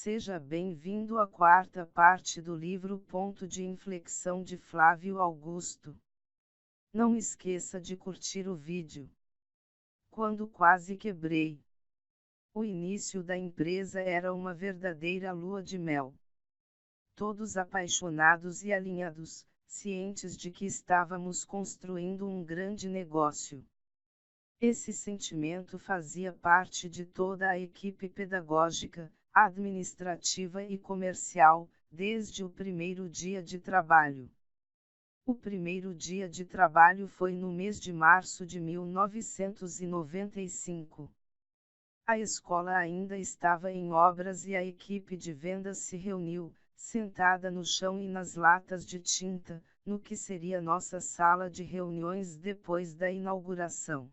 Seja bem-vindo à quarta parte do livro Ponto de Inflexão de Flávio Augusto. Não esqueça de curtir o vídeo. Quando quase quebrei. O início da empresa era uma verdadeira lua de mel. Todos apaixonados e alinhados, cientes de que estávamos construindo um grande negócio. Esse sentimento fazia parte de toda a equipe pedagógica, administrativa e comercial, desde o primeiro dia de trabalho. O primeiro dia de trabalho foi no mês de março de 1995. A escola ainda estava em obras e a equipe de vendas se reuniu, sentada no chão e nas latas de tinta, no que seria nossa sala de reuniões depois da inauguração.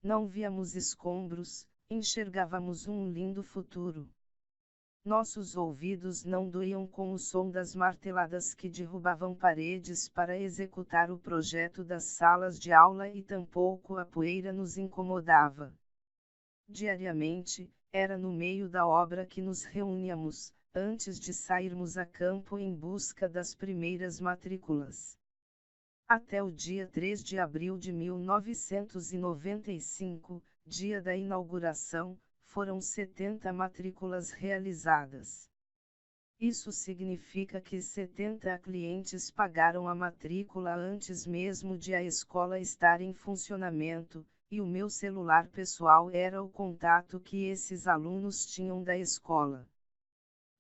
Não víamos escombros, enxergávamos um lindo futuro. Nossos ouvidos não doíam com o som das marteladas que derrubavam paredes para executar o projeto das salas de aula e tampouco a poeira nos incomodava. Diariamente, era no meio da obra que nos reuníamos, antes de sairmos a campo em busca das primeiras matrículas. Até o dia 3 de abril de 1995, dia da inauguração, foram 70 matrículas realizadas. Isso significa que 70 clientes pagaram a matrícula antes mesmo de a escola estar em funcionamento, e o meu celular pessoal era o contato que esses alunos tinham da escola.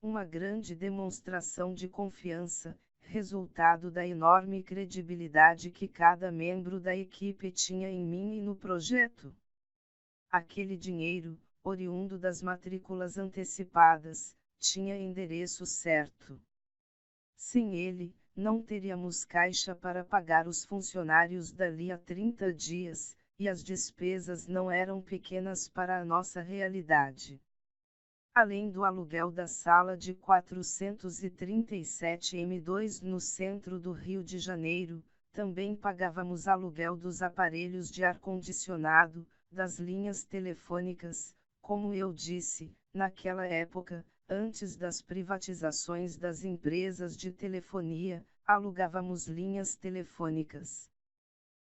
Uma grande demonstração de confiança, resultado da enorme credibilidade que cada membro da equipe tinha em mim e no projeto. Aquele dinheiro, oriundo das matrículas antecipadas, tinha endereço certo. Sem ele, não teríamos caixa para pagar os funcionários dali a 30 dias, e as despesas não eram pequenas para a nossa realidade. Além do aluguel da sala de 437 M2 no centro do Rio de Janeiro, também pagávamos aluguel dos aparelhos de ar-condicionado, das linhas telefônicas. Como eu disse, naquela época, antes das privatizações das empresas de telefonia, alugávamos linhas telefônicas.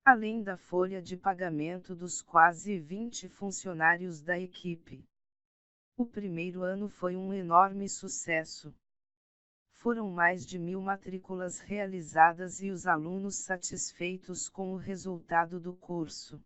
Além da folha de pagamento dos quase 20 funcionários da equipe. O primeiro ano foi um enorme sucesso. Foram mais de 1000 matrículas realizadas e os alunos satisfeitos com o resultado do curso.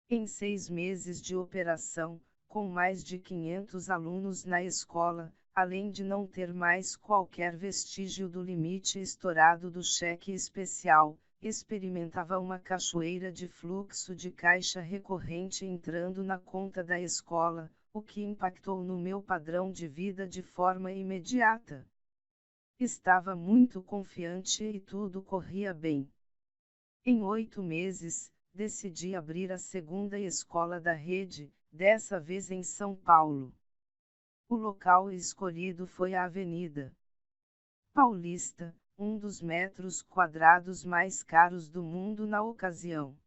Em 6 meses de operação, com mais de 500 alunos na escola, além de não ter mais qualquer vestígio do limite estourado do cheque especial, experimentava uma cachoeira de fluxo de caixa recorrente entrando na conta da escola, o que impactou no meu padrão de vida de forma imediata. Estava muito confiante e tudo corria bem. Em 8 meses, decidi abrir a segunda escola da rede, dessa vez em São Paulo. O local escolhido foi a Avenida Paulista, um dos metros quadrados mais caros do mundo na ocasião.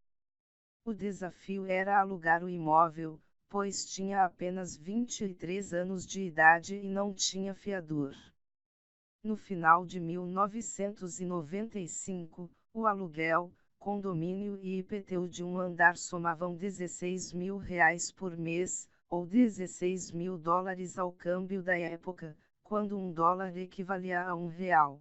O desafio era alugar o imóvel, pois tinha apenas 23 anos de idade e não tinha fiador. No final de 1995, o aluguel, condomínio e IPTU de um andar somavam R$16.000 por mês, ou $16.000 ao câmbio da época, quando $1 equivalia a R$1.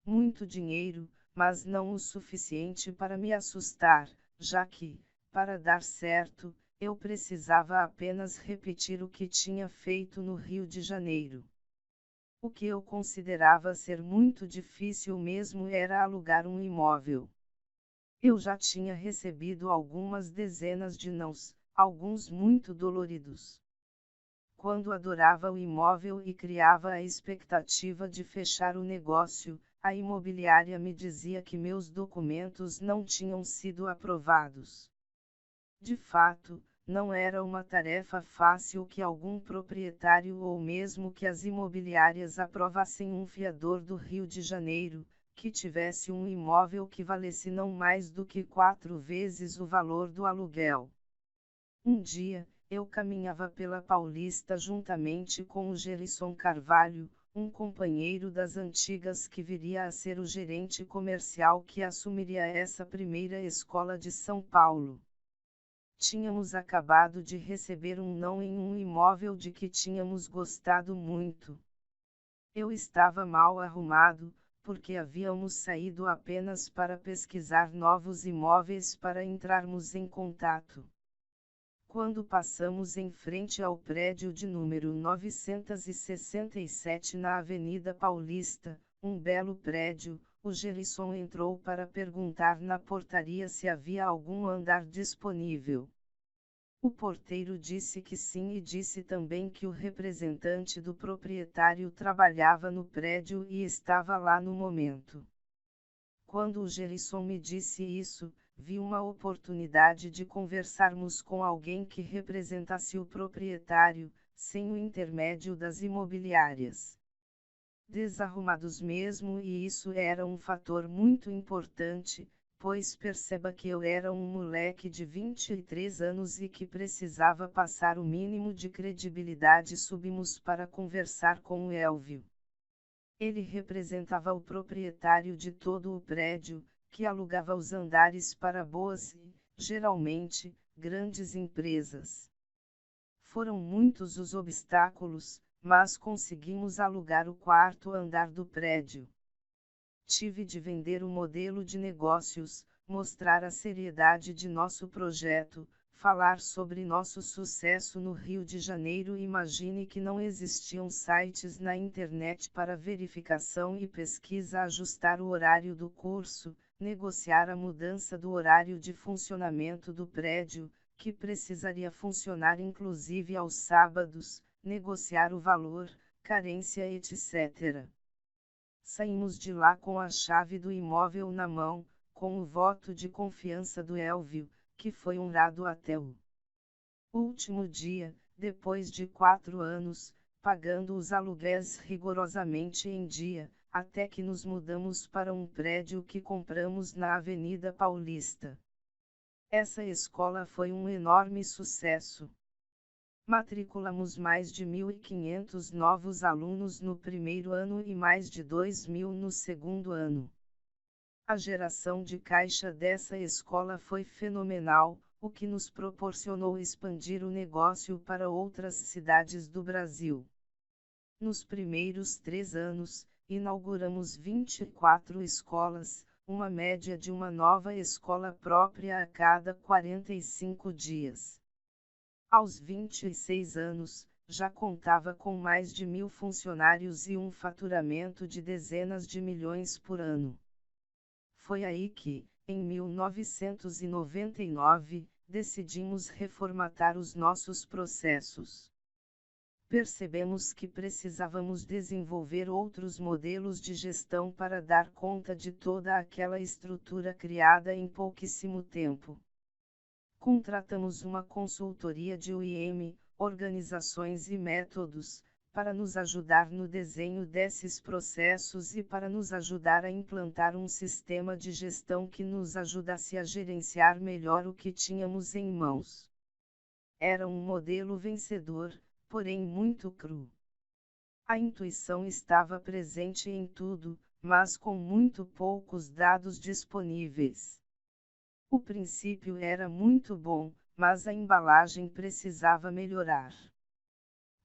Muito dinheiro, mas não o suficiente para me assustar, já que, para dar certo, eu precisava apenas repetir o que tinha feito no Rio de Janeiro. O que eu considerava ser muito difícil mesmo era alugar um imóvel. Eu já tinha recebido algumas dezenas de nãos, alguns muito doloridos. Quando adorava o imóvel e criava a expectativa de fechar o negócio, a imobiliária me dizia que meus documentos não tinham sido aprovados. De fato, não era uma tarefa fácil que algum proprietário ou mesmo que as imobiliárias aprovassem um fiador do Rio de Janeiro, que tivesse um imóvel que valesse não mais do que 4 vezes o valor do aluguel. Um dia, eu caminhava pela Paulista juntamente com o Gerisson Carvalho, um companheiro das antigas que viria a ser o gerente comercial que assumiria essa primeira escola de São Paulo. Tínhamos acabado de receber um não em um imóvel de que tínhamos gostado muito. Eu estava mal arrumado, porque havíamos saído apenas para pesquisar novos imóveis para entrarmos em contato. Quando passamos em frente ao prédio de número 967 na Avenida Paulista, um belo prédio, o Gerisson entrou para perguntar na portaria se havia algum andar disponível. O porteiro disse que sim e disse também que o representante do proprietário trabalhava no prédio e estava lá no momento. Quando o Gerisson me disse isso, vi uma oportunidade de conversarmos com alguém que representasse o proprietário, sem o intermédio das imobiliárias. Desarrumados mesmo, e isso era um fator muito importante, pois perceba que eu era um moleque de 23 anos e que precisava passar o mínimo de credibilidade. Subimos para conversar com o Elvio. Ele representava o proprietário de todo o prédio, que alugava os andares para boas e, geralmente, grandes empresas. Foram muitos os obstáculos, mas conseguimos alugar o quarto andar do prédio. Tive de vender o modelo de negócios, mostrar a seriedade de nosso projeto, falar sobre nosso sucesso no Rio de Janeiro. Imagine que não existiam sites na internet para verificação e pesquisa, ajustar o horário do curso, negociar a mudança do horário de funcionamento do prédio, que precisaria funcionar inclusive aos sábados, negociar o valor, carência, etc. Saímos de lá com a chave do imóvel na mão, com o voto de confiança do Elvio, que foi honrado até o último dia, depois de 4 anos, pagando os aluguéis rigorosamente em dia, até que nos mudamos para um prédio que compramos na Avenida Paulista. Essa escola foi um enorme sucesso. Matriculamos mais de 1.500 novos alunos no primeiro ano e mais de 2.000 no segundo ano. A geração de caixa dessa escola foi fenomenal, o que nos proporcionou expandir o negócio para outras cidades do Brasil. Nos primeiros 3 anos, inauguramos 24 escolas, uma média de uma nova escola própria a cada 45 dias. Aos 26 anos, já contava com mais de 1.000 funcionários e um faturamento de dezenas de milhões por ano. Foi aí que, em 1999, decidimos reformatar os nossos processos. Percebemos que precisávamos desenvolver outros modelos de gestão para dar conta de toda aquela estrutura criada em pouquíssimo tempo. Contratamos uma consultoria de OIM, Organizações e Métodos, para nos ajudar no desenho desses processos e para nos ajudar a implantar um sistema de gestão que nos ajudasse a gerenciar melhor o que tínhamos em mãos. Era um modelo vencedor, porém muito cru. A intuição estava presente em tudo, mas com muito poucos dados disponíveis. O princípio era muito bom, mas a embalagem precisava melhorar.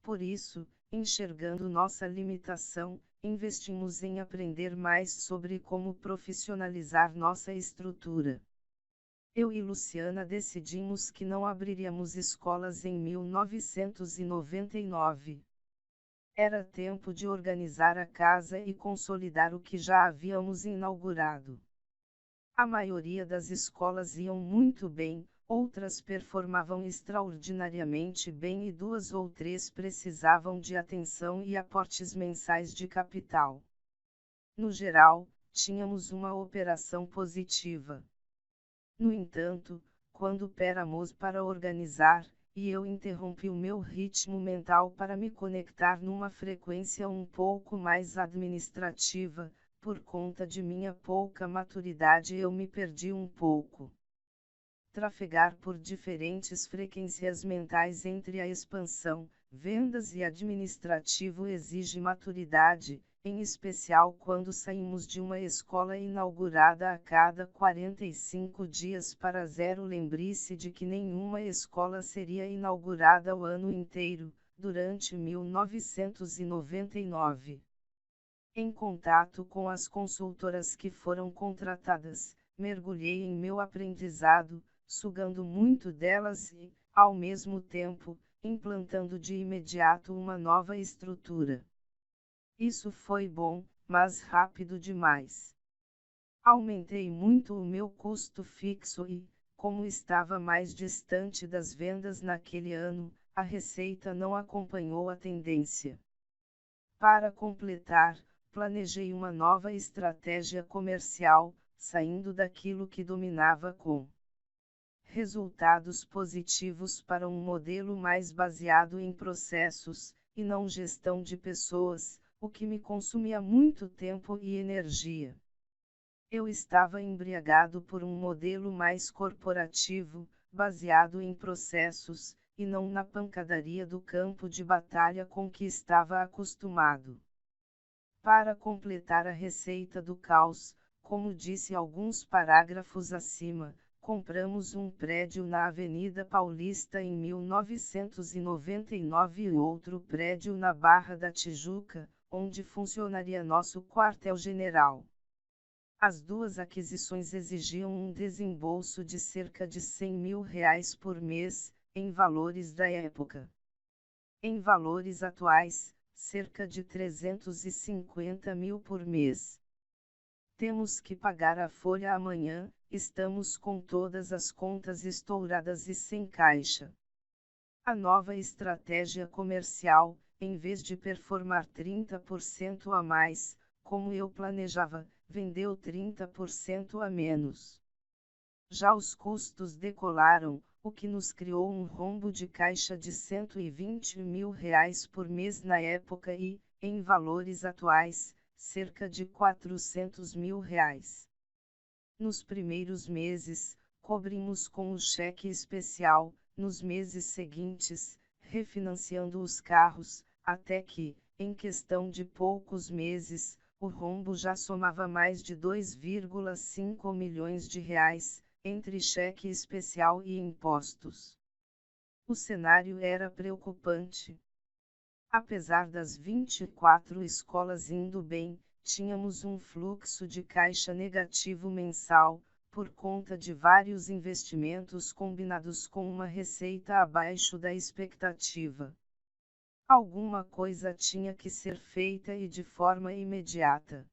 Por isso, enxergando nossa limitação, investimos em aprender mais sobre como profissionalizar nossa estrutura. Eu e Luciana decidimos que não abriríamos escolas em 1999. Era tempo de organizar a casa e consolidar o que já havíamos inaugurado. A maioria das escolas iam muito bem, outras performavam extraordinariamente bem e 2 ou 3 precisavam de atenção e aportes mensais de capital. No geral, tínhamos uma operação positiva. No entanto, quando paramos para organizar, e eu interrompi o meu ritmo mental para me conectar numa frequência um pouco mais administrativa, por conta de minha pouca maturidade eu me perdi um pouco. trafegar por diferentes frequências mentais entre a expansão, vendas e administrativo exige maturidade, em especial quando saímos de uma escola inaugurada a cada 45 dias para zero. Lembre-se de que nenhuma escola seria inaugurada o ano inteiro, durante 1999. Em contato com as consultoras que foram contratadas, mergulhei em meu aprendizado, sugando muito delas e, ao mesmo tempo, implantando de imediato uma nova estrutura. Isso foi bom, mas rápido demais. Aumentei muito o meu custo fixo e, como estava mais distante das vendas naquele ano, a receita não acompanhou a tendência. Para completar, planejei uma nova estratégia comercial, saindo daquilo que dominava com resultados positivos para um modelo mais baseado em processos, e não gestão de pessoas, o que me consumia muito tempo e energia. Eu estava embriagado por um modelo mais corporativo, baseado em processos, e não na pancadaria do campo de batalha com que estava acostumado. Para completar a receita do caos, como disse alguns parágrafos acima, compramos um prédio na Avenida Paulista em 1999 e outro prédio na Barra da Tijuca, onde funcionaria nosso quartel-general. As duas aquisições exigiam um desembolso de cerca de R$100 mil por mês, em valores da época. Em valores atuais, cerca de 350 mil por mês. Temos que pagar a folha amanhã, estamos com todas as contas estouradas e sem caixa. A nova estratégia comercial, em vez de performar 30% a mais, como eu planejava, vendeu 30% a menos. Já os custos decolaram, o que nos criou um rombo de caixa de R$120 mil por mês na época e, em valores atuais, cerca de R$400 mil. Nos primeiros meses, cobrimos com o cheque especial, nos meses seguintes, refinanciando os carros, até que, em questão de poucos meses, o rombo já somava mais de R$2,5 milhões, entre cheque especial e impostos. O cenário era preocupante. Apesar das 24 escolas indo bem, tínhamos um fluxo de caixa negativo mensal, por conta de vários investimentos combinados com uma receita abaixo da expectativa. Alguma coisa tinha que ser feita e de forma imediata.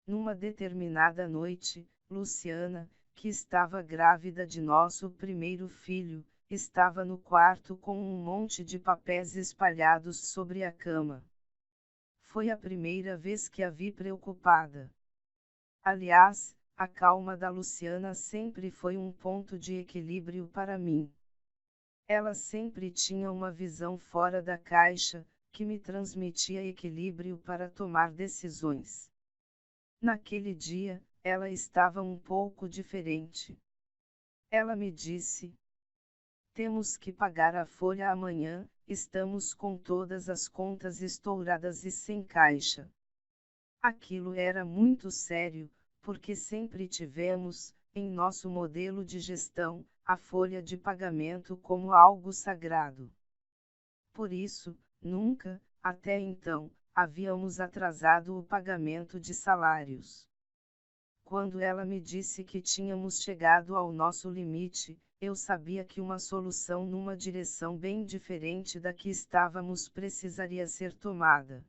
Numa determinada noite, Luciana, que estava grávida de nosso primeiro filho, estava no quarto com um monte de papéis espalhados sobre a cama. Foi a primeira vez que a vi preocupada. Aliás, a calma da Luciana sempre foi um ponto de equilíbrio para mim. Ela sempre tinha uma visão fora da caixa, que me transmitia equilíbrio para tomar decisões. Naquele dia, ela estava um pouco diferente. Ela me disse: temos que pagar a folha amanhã, estamos com todas as contas estouradas e sem caixa. Aquilo era muito sério, porque sempre tivemos, em nosso modelo de gestão, a folha de pagamento como algo sagrado. Por isso, nunca, até então, havíamos atrasado o pagamento de salários. Quando ela me disse que tínhamos chegado ao nosso limite, eu sabia que uma solução numa direção bem diferente da que estávamos precisaria ser tomada.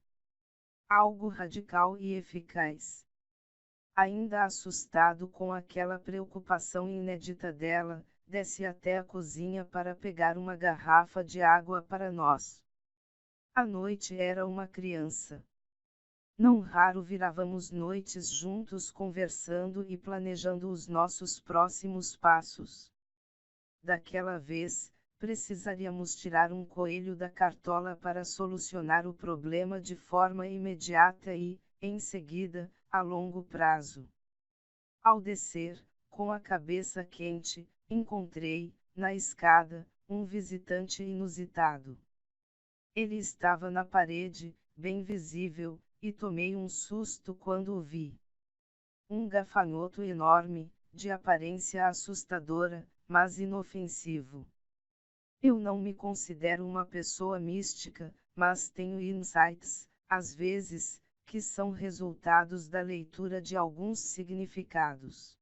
Algo radical e eficaz. Ainda assustado com aquela preocupação inédita dela, desci até a cozinha para pegar uma garrafa de água para nós. A noite era uma criança. Não raro virávamos noites juntos conversando e planejando os nossos próximos passos. Daquela vez, precisaríamos tirar um coelho da cartola para solucionar o problema de forma imediata e, em seguida, a longo prazo. Ao descer, com a cabeça quente, encontrei, na escada, um visitante inusitado. Ele estava na parede, bem visível, e tomei um susto quando o vi. Um gafanhoto enorme, de aparência assustadora, mas inofensivo. Eu não me considero uma pessoa mística, mas tenho insights, às vezes, que são resultados da leitura de alguns significados.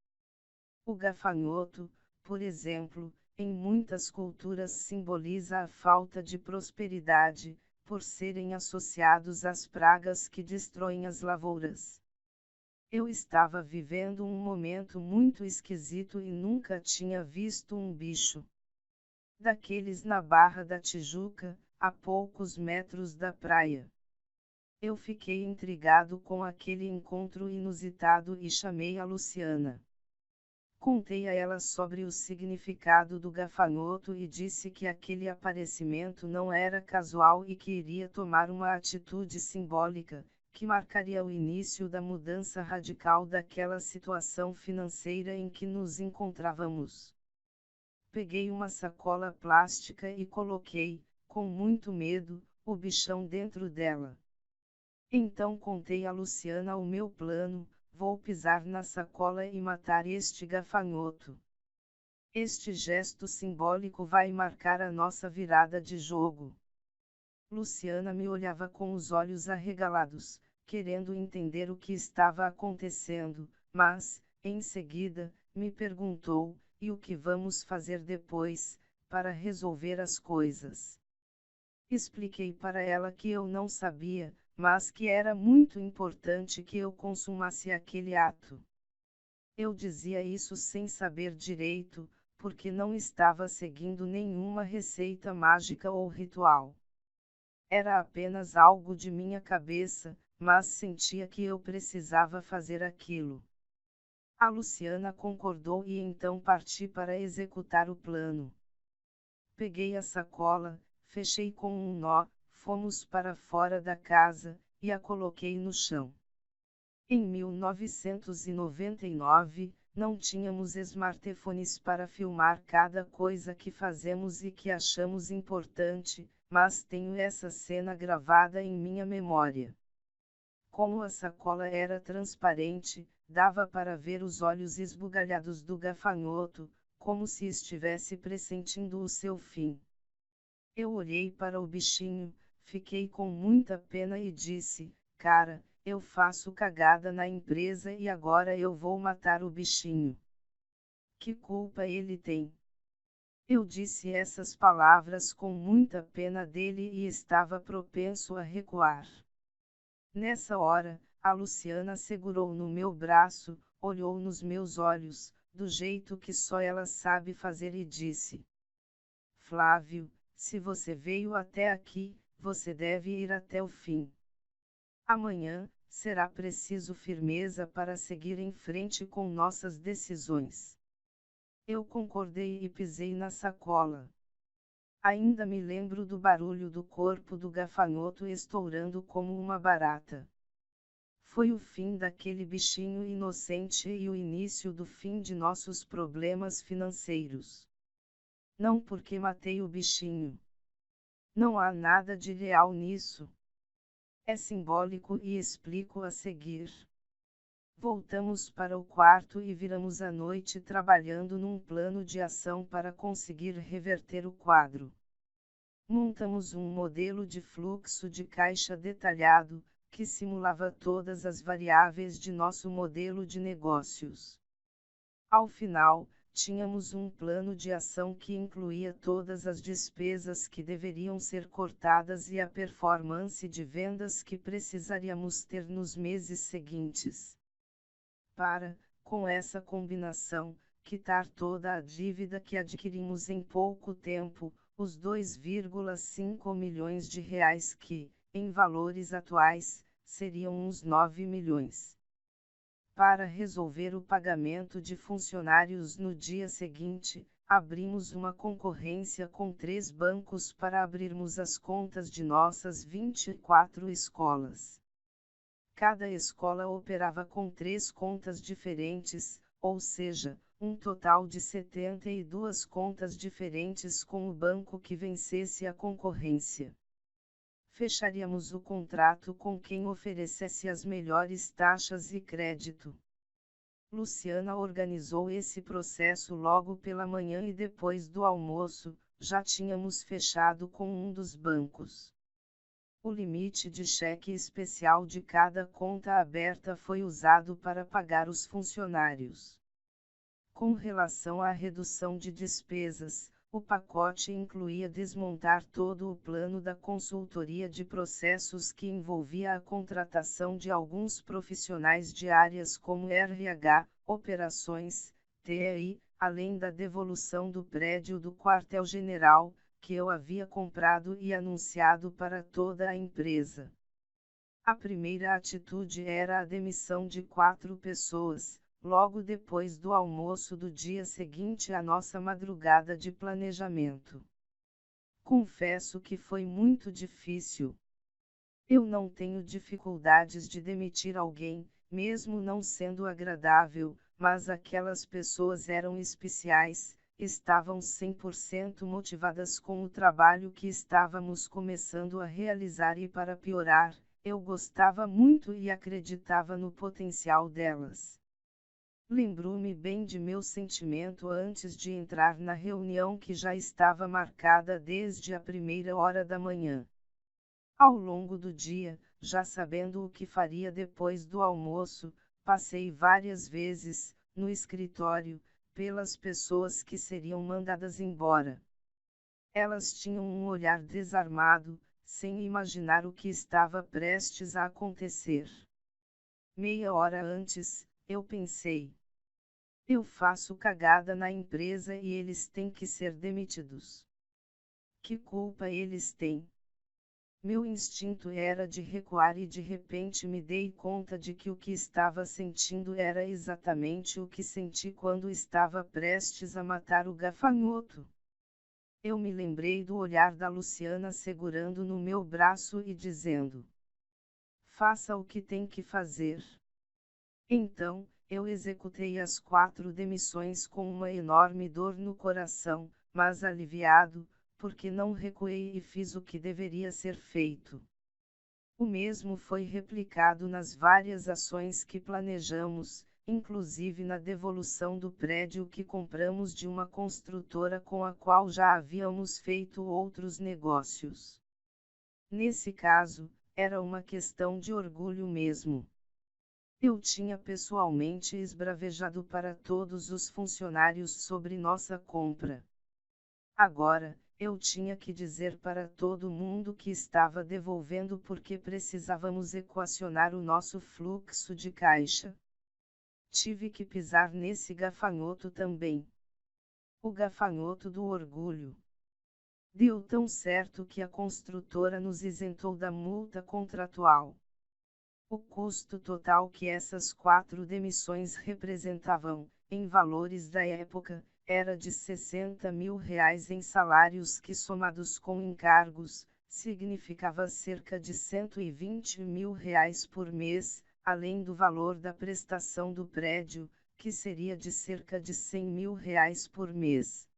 O gafanhoto, por exemplo, em muitas culturas simboliza a falta de prosperidade, por serem associados às pragas que destroem as lavouras. Eu estava vivendo um momento muito esquisito e nunca tinha visto um bicho daqueles na Barra da Tijuca, a poucos metros da praia. Eu fiquei intrigado com aquele encontro inusitado e chamei a Luciana. Contei a ela sobre o significado do gafanhoto e disse que aquele aparecimento não era casual e que iria tomar uma atitude simbólica, que marcaria o início da mudança radical daquela situação financeira em que nos encontrávamos. Peguei uma sacola plástica e coloquei, com muito medo, o bichão dentro dela. Então contei a Luciana o meu plano: vou pisar na sacola e matar este gafanhoto. Este gesto simbólico vai marcar a nossa virada de jogo. Luciana me olhava com os olhos arregalados, querendo entender o que estava acontecendo, mas, em seguida, me perguntou: e o que vamos fazer depois, para resolver as coisas? Expliquei para ela que eu não sabia, mas que era muito importante que eu consumasse aquele ato. Eu dizia isso sem saber direito, porque não estava seguindo nenhuma receita mágica ou ritual. Era apenas algo de minha cabeça, mas sentia que eu precisava fazer aquilo. A Luciana concordou e então parti para executar o plano. Peguei a sacola, fechei com um nó, fomos para fora da casa, e a coloquei no chão. Em 1999, não tínhamos smartphones para filmar cada coisa que fazemos e que achamos importante, mas tenho essa cena gravada em minha memória. Como a sacola era transparente, dava para ver os olhos esbugalhados do gafanhoto, como se estivesse pressentindo o seu fim. Eu olhei para o bichinho, fiquei com muita pena e disse: cara, eu faço cagada na empresa e agora eu vou matar o bichinho. Que culpa ele tem? Eu disse essas palavras com muita pena dele e estava propenso a recuar. Nessa hora, a Luciana segurou no meu braço, olhou nos meus olhos, do jeito que só ela sabe fazer e disse: Flávio, se você veio até aqui, você deve ir até o fim. Amanhã, será preciso firmeza para seguir em frente com nossas decisões. Eu concordei e pisei na sacola. Ainda me lembro do barulho do corpo do gafanhoto estourando como uma barata. Foi o fim daquele bichinho inocente e o início do fim de nossos problemas financeiros. Não porque matei o bichinho. Não há nada de real nisso. É simbólico e explico a seguir. Voltamos para o quarto e viramos a noite trabalhando num plano de ação para conseguir reverter o quadro. Montamos um modelo de fluxo de caixa detalhado, que simulava todas as variáveis de nosso modelo de negócios. Ao final, tínhamos um plano de ação que incluía todas as despesas que deveriam ser cortadas e a performance de vendas que precisaríamos ter nos meses seguintes. Com essa combinação, quitar toda a dívida que adquirimos em pouco tempo, os 2,5 milhões de reais que, em valores atuais, seriam uns 9 milhões. Para resolver o pagamento de funcionários no dia seguinte, abrimos uma concorrência com 3 bancos para abrirmos as contas de nossas 24 escolas. Cada escola operava com 3 contas diferentes, ou seja, um total de 72 contas diferentes com o banco que vencesse a concorrência. Fecharíamos o contrato com quem oferecesse as melhores taxas e crédito. Luciana organizou esse processo logo pela manhã e depois do almoço, já tínhamos fechado com um dos bancos. O limite de cheque especial de cada conta aberta foi usado para pagar os funcionários. Com relação à redução de despesas, o pacote incluía desmontar todo o plano da consultoria de processos que envolvia a contratação de alguns profissionais de áreas como RH, operações, TI, além da devolução do prédio do quartel-general, que eu havia comprado e anunciado para toda a empresa. A primeira atitude era a demissão de 4 pessoas, logo depois do almoço do dia seguinte à nossa madrugada de planejamento. Confesso que foi muito difícil. Eu não tenho dificuldades de demitir alguém, mesmo não sendo agradável, mas aquelas pessoas eram especiais, estavam 100% motivadas com o trabalho que estávamos começando a realizar e, para piorar, eu gostava muito e acreditava no potencial delas. Lembro-me bem de meu sentimento antes de entrar na reunião que já estava marcada desde a primeira hora da manhã. Ao longo do dia, já sabendo o que faria depois do almoço, passei várias vezes, no escritório, pelas pessoas que seriam mandadas embora. Elas tinham um olhar desarmado, sem imaginar o que estava prestes a acontecer. Meia hora antes, eu pensei: eu faço cagada na empresa e eles têm que ser demitidos. Que culpa eles têm? Meu instinto era de recuar e de repente me dei conta de que o que estava sentindo era exatamente o que senti quando estava prestes a matar o gafanhoto. Eu me lembrei do olhar da Luciana segurando no meu braço e dizendo: faça o que tem que fazer. Então, eu executei as 4 demissões com uma enorme dor no coração, mas aliviado, porque não recuei e fiz o que deveria ser feito. O mesmo foi replicado nas várias ações que planejamos, inclusive na devolução do prédio que compramos de uma construtora com a qual já havíamos feito outros negócios. Nesse caso, era uma questão de orgulho mesmo. Eu tinha pessoalmente esbravejado para todos os funcionários sobre nossa compra. Agora, eu tinha que dizer para todo mundo que estava devolvendo porque precisávamos equacionar o nosso fluxo de caixa. Tive que pisar nesse gafanhoto também. O gafanhoto do orgulho. Deu tão certo que a construtora nos isentou da multa contratual. O custo total que essas 4 demissões representavam, em valores da época, era de R$60 mil em salários que, somados com encargos, significava cerca de R$120 mil por mês, além do valor da prestação do prédio, que seria de cerca de R$100 mil por mês.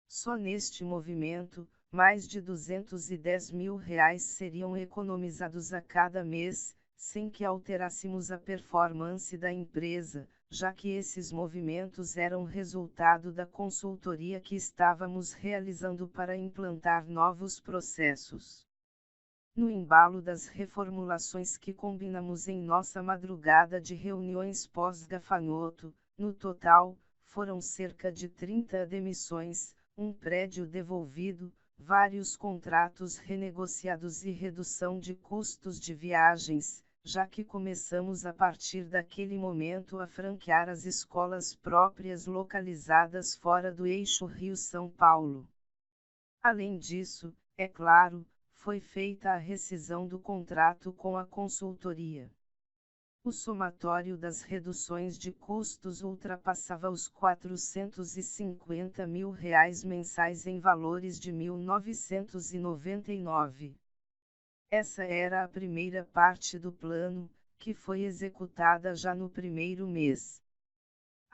Só neste movimento, mais de R$210 mil seriam economizados a cada mês, sem que alterássemos a performance da empresa, já que esses movimentos eram resultado da consultoria que estávamos realizando para implantar novos processos. No embalo das reformulações que combinamos em nossa madrugada de reuniões pós-gafanhoto, no total, foram cerca de 30 demissões, um prédio devolvido, vários contratos renegociados e redução de custos de viagens, já que começamos a partir daquele momento a franquear as escolas próprias localizadas fora do eixo Rio-São Paulo. Além disso, é claro, foi feita a rescisão do contrato com a consultoria. O somatório das reduções de custos ultrapassava os R$450 mil mensais em valores de 1999. Essa era a primeira parte do plano, que foi executada já no primeiro mês.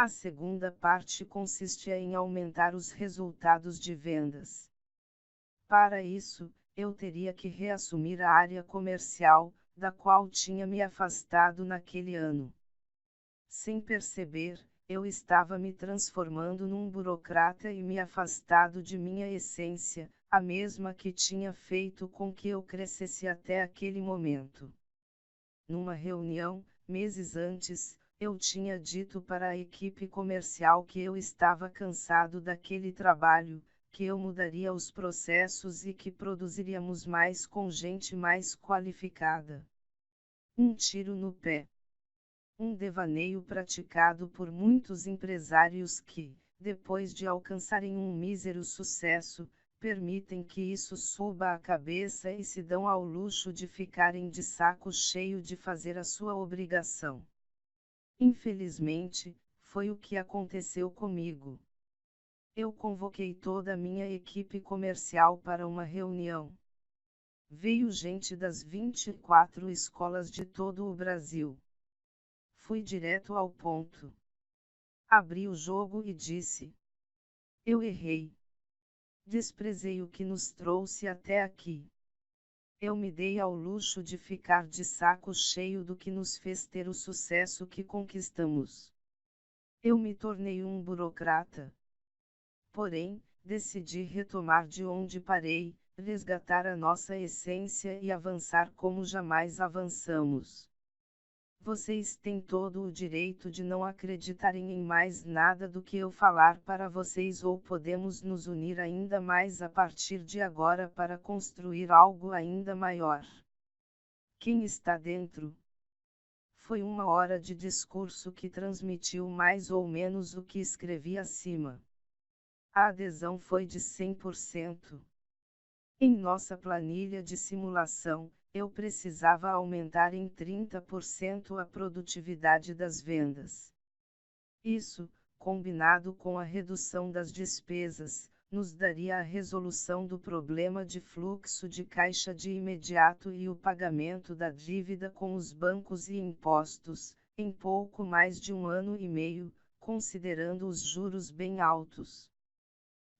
A segunda parte consistia em aumentar os resultados de vendas. Para isso, eu teria que reassumir a área comercial, da qual tinha me afastado naquele ano. Sem perceber, eu estava me transformando num burocrata e me afastado de minha essência, a mesma que tinha feito com que eu crescesse até aquele momento. Numa reunião, meses antes, eu tinha dito para a equipe comercial que eu estava cansado daquele trabalho, que eu mudaria os processos e que produziríamos mais com gente mais qualificada. Um tiro no pé. Um devaneio praticado por muitos empresários que, depois de alcançarem um mísero sucesso, permitem que isso suba a cabeça e se dão ao luxo de ficarem de saco cheio de fazer a sua obrigação. Infelizmente, foi o que aconteceu comigo. Eu convoquei toda a minha equipe comercial para uma reunião. Veio gente das 24 escolas de todo o Brasil. Fui direto ao ponto. Abri o jogo e disse: eu errei. Desprezei o que nos trouxe até aqui. Eu me dei ao luxo de ficar de saco cheio do que nos fez ter o sucesso que conquistamos. Eu me tornei um burocrata. Porém, decidi retomar de onde parei, resgatar a nossa essência e avançar como jamais avançamos. Vocês têm todo o direito de não acreditarem em mais nada do que eu falar para vocês, ou podemos nos unir ainda mais a partir de agora para construir algo ainda maior. Quem está dentro? Foi uma hora de discurso que transmitiu mais ou menos o que escrevi acima. A adesão foi de 100%. Em nossa planilha de simulação, eu precisava aumentar em 30% a produtividade das vendas. Isso, combinado com a redução das despesas, nos daria a resolução do problema de fluxo de caixa de imediato e o pagamento da dívida com os bancos e impostos, em pouco mais de 1 ano e meio, considerando os juros bem altos.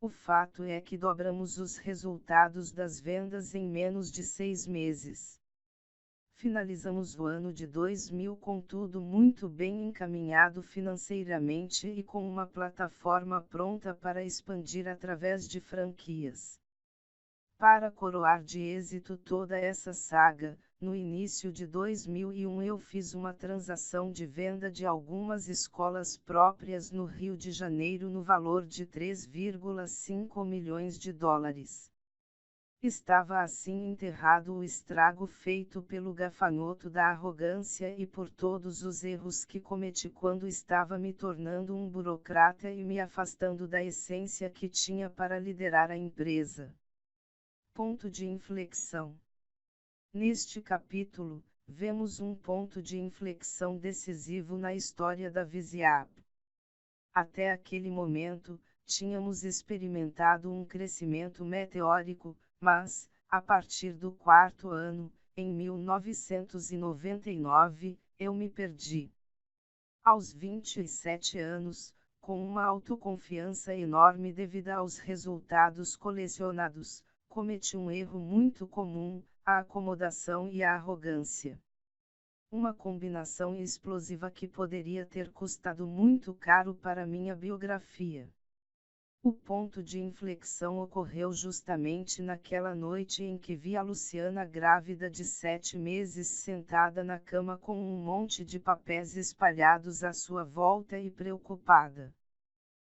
O fato é que dobramos os resultados das vendas em menos de 6 meses. Finalizamos o ano de 2000 com tudo muito bem encaminhado financeiramente e com uma plataforma pronta para expandir através de franquias. Para coroar de êxito toda essa saga, no início de 2001 eu fiz uma transação de venda de algumas escolas próprias no Rio de Janeiro no valor de 3,5 milhões de dólares. Estava assim enterrado o estrago feito pelo gafanhoto da arrogância e por todos os erros que cometi quando estava me tornando um burocrata e me afastando da essência que tinha para liderar a empresa. Ponto de inflexão. Neste capítulo, vemos um ponto de inflexão decisivo na história da Visiap. Até aquele momento, tínhamos experimentado um crescimento meteórico, mas, a partir do 4º ano, em 1999, eu me perdi. Aos 27 anos, com uma autoconfiança enorme devido aos resultados colecionados, cometi um erro muito comum, a acomodação e a arrogância. Uma combinação explosiva que poderia ter custado muito caro para minha biografia. O ponto de inflexão ocorreu justamente naquela noite em que vi a Luciana grávida de 7 meses sentada na cama com um monte de papéis espalhados à sua volta e preocupada.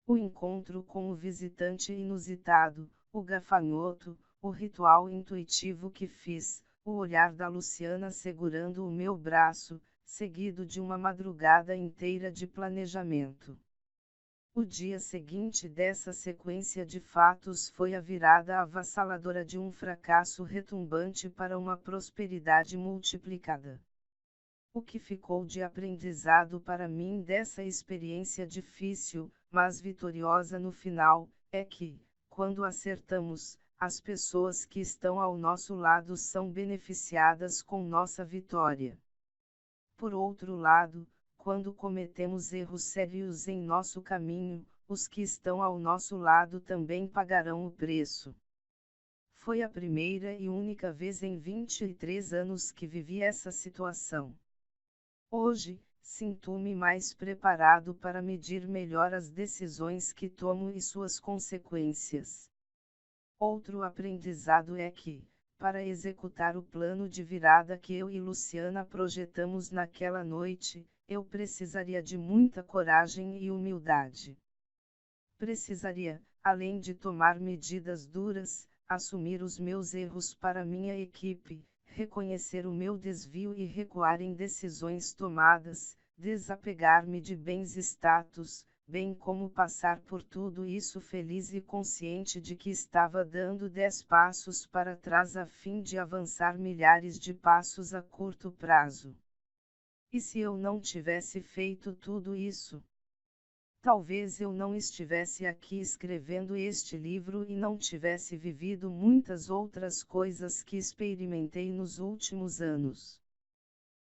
O encontro com o visitante inusitado, o gafanhoto, o ritual intuitivo que fiz, o olhar da Luciana segurando o meu braço, seguido de uma madrugada inteira de planejamento. O dia seguinte dessa sequência de fatos foi a virada avassaladora de um fracasso retumbante para uma prosperidade multiplicada. O que ficou de aprendizado para mim dessa experiência difícil, mas vitoriosa no final, é que, quando acertamos, as pessoas que estão ao nosso lado são beneficiadas com nossa vitória. Por outro lado, quando cometemos erros sérios em nosso caminho, os que estão ao nosso lado também pagarão o preço. Foi a primeira e única vez em 23 anos que vivi essa situação. Hoje, sinto-me mais preparado para medir melhor as decisões que tomo e suas consequências. Outro aprendizado é que, para executar o plano de virada que eu e Luciana projetamos naquela noite, eu precisaria de muita coragem e humildade. Precisaria, além de tomar medidas duras, assumir os meus erros para minha equipe, reconhecer o meu desvio e recuar em decisões tomadas, desapegar-me de bens e status, bem como passar por tudo isso feliz e consciente de que estava dando 10 passos para trás a fim de avançar milhares de passos a curto prazo. E se eu não tivesse feito tudo isso? Talvez eu não estivesse aqui escrevendo este livro e não tivesse vivido muitas outras coisas que experimentei nos últimos anos.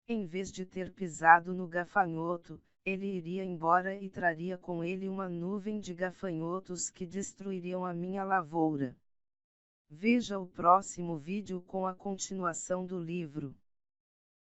Em vez de ter pisado no gafanhoto, ele iria embora e traria com ele uma nuvem de gafanhotos que destruiriam a minha lavoura. Veja o próximo vídeo com a continuação do livro.